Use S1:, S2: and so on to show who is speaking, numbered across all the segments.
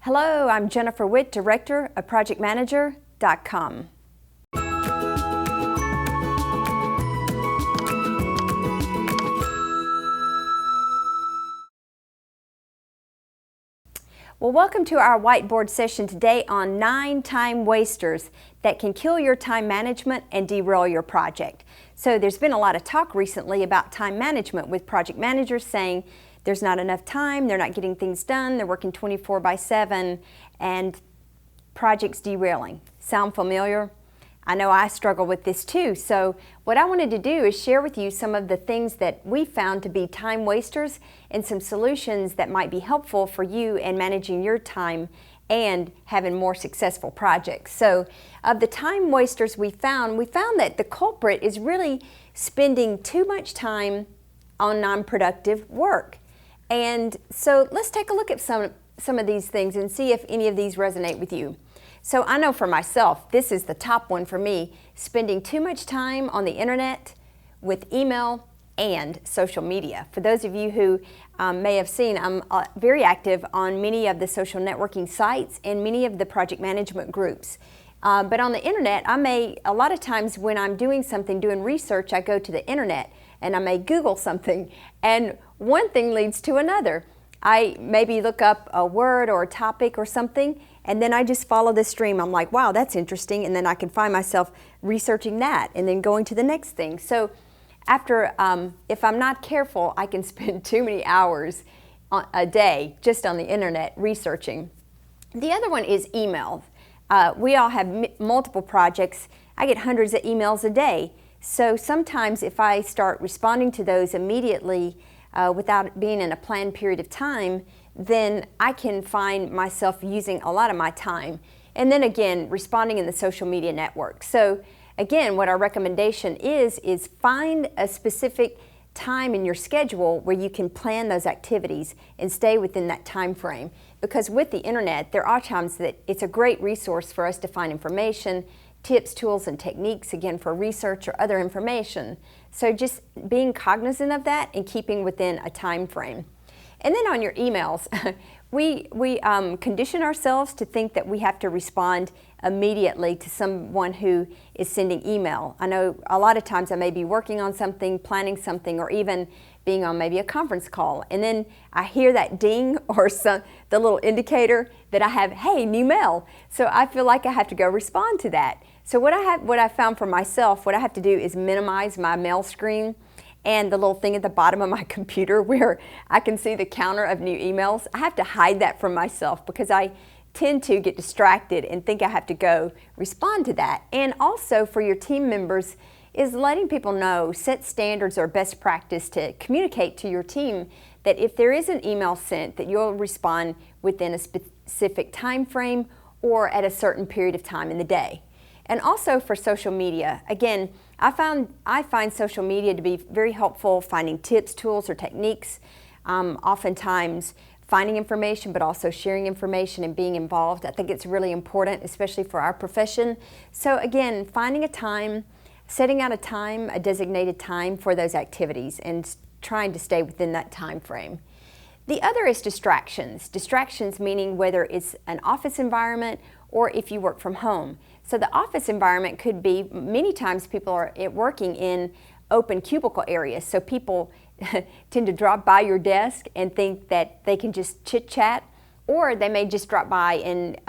S1: Hello, I'm Jennifer Witt, Director of ProjectManager.com. Well, welcome to our whiteboard session today on 9 time wasters that can kill your time management and derail your project. So there's been a lot of talk recently about time management with project managers saying there's not enough time, they're not getting things done, they're working 24/7, and projects derailing. Sound familiar? I know I struggle with this too. So what I wanted to do is share with you some of the things that we found to be time wasters and some solutions that might be helpful for you in managing your time and having more successful projects. So of the time wasters we found that the culprit is really spending too much time on non-productive work. And so let's take a look at some of these things and see if any of these resonate with you. So I know for myself, this is the top one for me, spending too much time on the internet with email and social media. For those of you who may have seen, I'm very active on many of the social networking sites and many of the project management groups. But on the internet, a lot of times when I'm doing something, doing research, I go to the internet and I may Google something, and one thing leads to another. I maybe look up a word or a topic or something, and then I just follow the stream. I'm like, wow, that's interesting, and then I can find myself researching that and then going to the next thing. So after, if I'm not careful, I can spend too many hours a day just on the internet researching. The other one is email. We all have multiple projects. I get hundreds of emails a day. So sometimes if I start responding to those immediately without being in a planned period of time, then I can find myself using a lot of my time. And then again, responding in the social media network. So again, what our recommendation is find a specific time in your schedule where you can plan those activities and stay within that time frame. Because with the internet, there are times that it's a great resource for us to find information, tips, tools, and techniques, again, for research or other information. So just being cognizant of that and keeping within a time frame. And then on your emails, we condition ourselves to think that we have to respond immediately to someone who is sending email. I know a lot of times I may be working on something, planning something, or even being on maybe a conference call, and then I hear that ding or the little indicator that I have, hey, new mail. So I feel like I have to go respond to that. So what I found for myself, what I have to do is minimize my mail screen and the little thing at the bottom of my computer where I can see the counter of new emails. I have to hide that from myself because I tend to get distracted and think I have to go respond to that. And also for your team members is letting people know, set standards or best practice to communicate to your team that if there is an email sent, that you'll respond within a specific time frame or at a certain period of time in the day. And also for social media, again, I find social media to be very helpful finding tips, tools, or techniques. Oftentimes finding information, but also sharing information and being involved. I think it's really important, especially for our profession. So again, finding a time, setting out a designated time for those activities and trying to stay within that time frame. The other is distractions. Distractions meaning whether it's an office environment or if you work from home. So the office environment could be, many times people are working in open cubicle areas. So people tend to drop by your desk and think that they can just chit chat, or they may just drop by and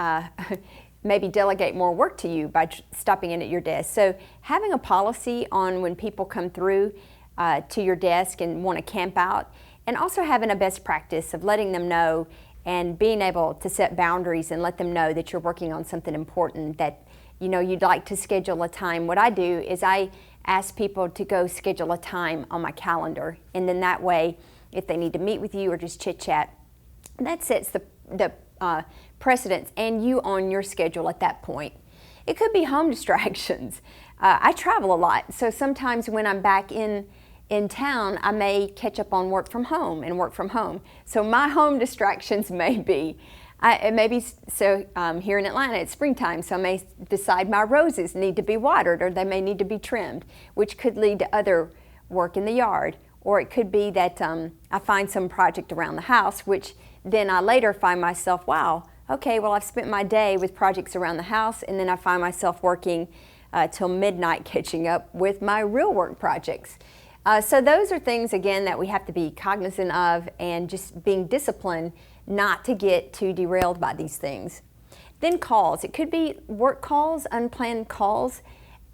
S1: maybe delegate more work to you by stopping in at your desk. So having a policy on when people come through to your desk and want to camp out, and also having a best practice of letting them know and being able to set boundaries and let them know that you're working on something important, that you'd like to schedule a time. What I do is I ask people to go schedule a time on my calendar, and then that way, if they need to meet with you or just chit chat, that sets the precedence and you on your schedule at that point. It could be home distractions. I travel a lot, so sometimes when I'm back in town, I may catch up on work from home and work from home. So my home distractions may be, here in Atlanta, it's springtime, so I may decide my roses need to be watered or they may need to be trimmed, which could lead to other work in the yard. Or it could be that I find some project around the house, which then I later find myself, wow, okay, well, I've spent my day with projects around the house, and then I find myself working till midnight catching up with my real work projects. So those are things, again, that we have to be cognizant of, and just being disciplined not to get too derailed by these things. Then calls. It could be work calls, unplanned calls,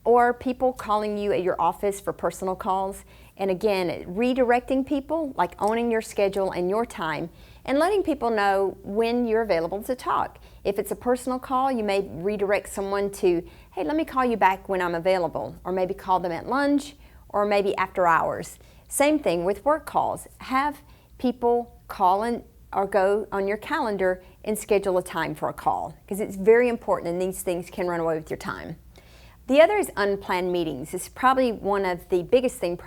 S1: or people calling you at your office for personal calls. And again, redirecting people, like owning your schedule and your time, and letting people know when you're available to talk. If it's a personal call, you may redirect someone to, hey, let me call you back when I'm available, or maybe call them at lunch, or maybe after hours. Same thing with work calls. Have people call in or go on your calendar and schedule a time for a call, because it's very important, and these things can run away with your time. The other is unplanned meetings. It's probably one of the biggest things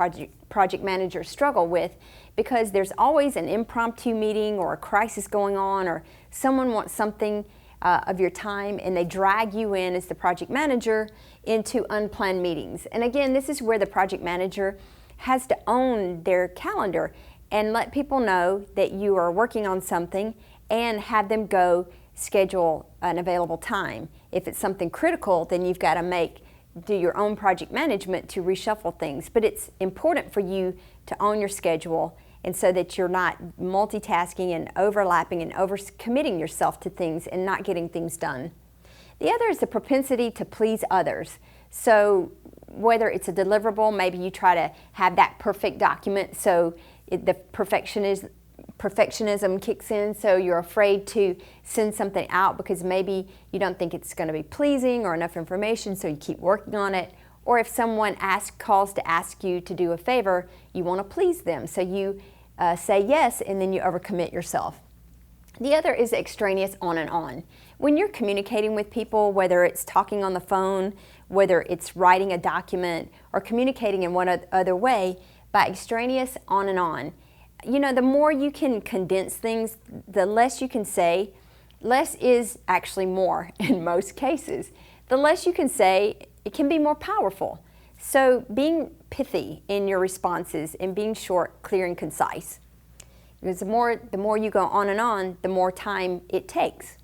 S1: project managers struggle with, because there's always an impromptu meeting or a crisis going on, or someone wants something of your time, and they drag you in as the project manager into unplanned meetings. And again, this is where the project manager has to own their calendar and let people know that you are working on something, and have them go schedule an available time. If it's something critical, then you've got to do your own project management to reshuffle things. But it's important for you to own your schedule, and so that you're not multitasking and overlapping and overcommitting yourself to things and not getting things done. The other is the propensity to please others. So whether it's a deliverable, maybe you try to have that perfect document, so the perfectionism kicks in, so you're afraid to send something out because maybe you don't think it's going to be pleasing or enough information, so you keep working on it. Or if someone calls to ask you to do a favor, you want to please them, so you say yes, and then you overcommit yourself. The other is extraneous on and on. When you're communicating with people, whether it's talking on the phone, whether it's writing a document, or communicating in one other way, by extraneous on and on. You know, the more you can condense things, the less you can say. Less is actually more in most cases. The less you can say, it can be more powerful. So being pithy in your responses and being short, clear, and concise. Because the more you go on and on, the more time it takes.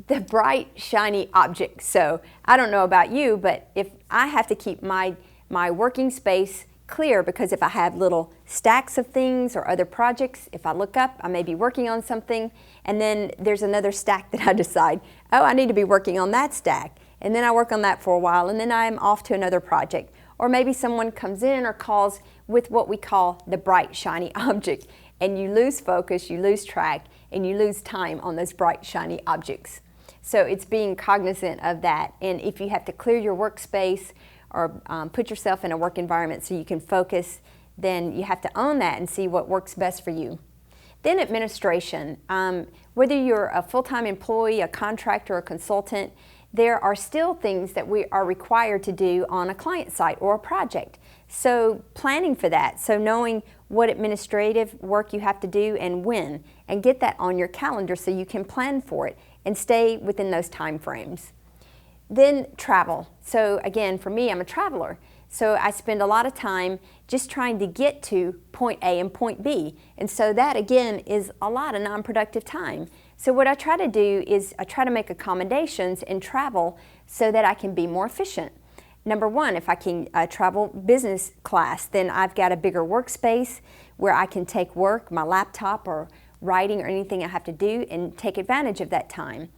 S1: The bright, shiny object. So I don't know about you, but if I have to keep my working space clear, because if I have little stacks of things or other projects, if I look up, I may be working on something, and then there's another stack that I decide, oh, I need to be working on that stack. And then I work on that for a while, and then I'm off to another project. Or maybe someone comes in or calls with what we call the bright, shiny object, and you lose focus, you lose track, and you lose time on those bright, shiny objects. So it's being cognizant of that. And if you have to clear your workspace or put yourself in a work environment so you can focus, then you have to own that and see what works best for you. Then administration. Whether you're a full-time employee, a contractor, or a consultant, there are still things that we are required to do on a client site or a project. So planning for that, so knowing what administrative work you have to do and when, and get that on your calendar so you can plan for it and stay within those time frames. Then travel. So again, for me, I'm a traveler. So I spend a lot of time just trying to get to point A and point B. And so that, again, is a lot of non-productive time. So what I try to do is I try to make accommodations and travel so that I can be more efficient. Number one, if I can travel business class, then I've got a bigger workspace where I can take work, my laptop or writing or anything I have to do, and take advantage of that time.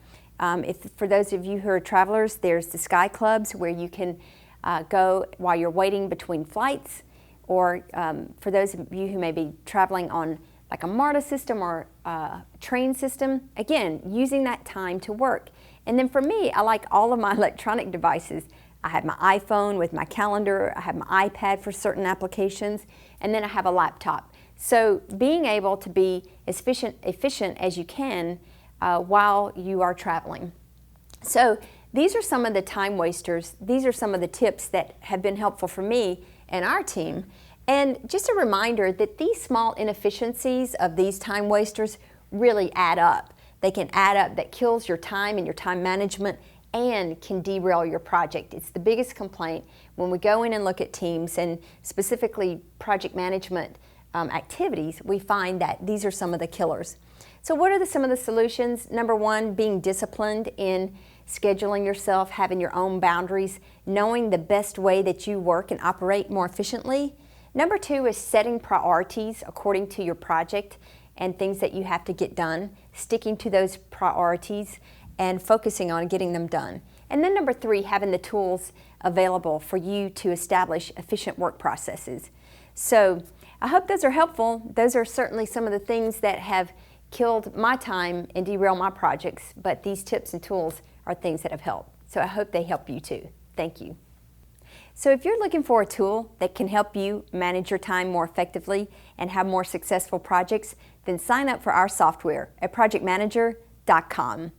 S1: For those of you who are travelers, there's the Sky Clubs where you can go while you're waiting between flights, or for those of you who may be traveling on like a MARTA system or a train system, again, using that time to work. And then for me, I like all of my electronic devices. I have my iPhone with my calendar, I have my iPad for certain applications, and then I have a laptop. So being able to be as efficient as you can while you are traveling. So these are some of the time wasters. These are some of the tips that have been helpful for me and our team. And just a reminder that these small inefficiencies of these time wasters really add up. They can add up, that kills your time and your time management and can derail your project. It's the biggest complaint when we go in and look at teams, and specifically project management activities. We find that these are some of the killers. So what are some of the solutions? Number one, being disciplined in scheduling yourself, having your own boundaries, knowing the best way that you work and operate more efficiently. Number two is setting priorities according to your project and things that you have to get done, sticking to those priorities and focusing on getting them done. And then number three, having the tools available for you to establish efficient work processes. So I hope those are helpful. Those are certainly some of the things that have killed my time and derailed my projects, but these tips and tools are things that have helped. So I hope they help you too. Thank you. So if you're looking for a tool that can help you manage your time more effectively and have more successful projects, then sign up for our software at projectmanager.com.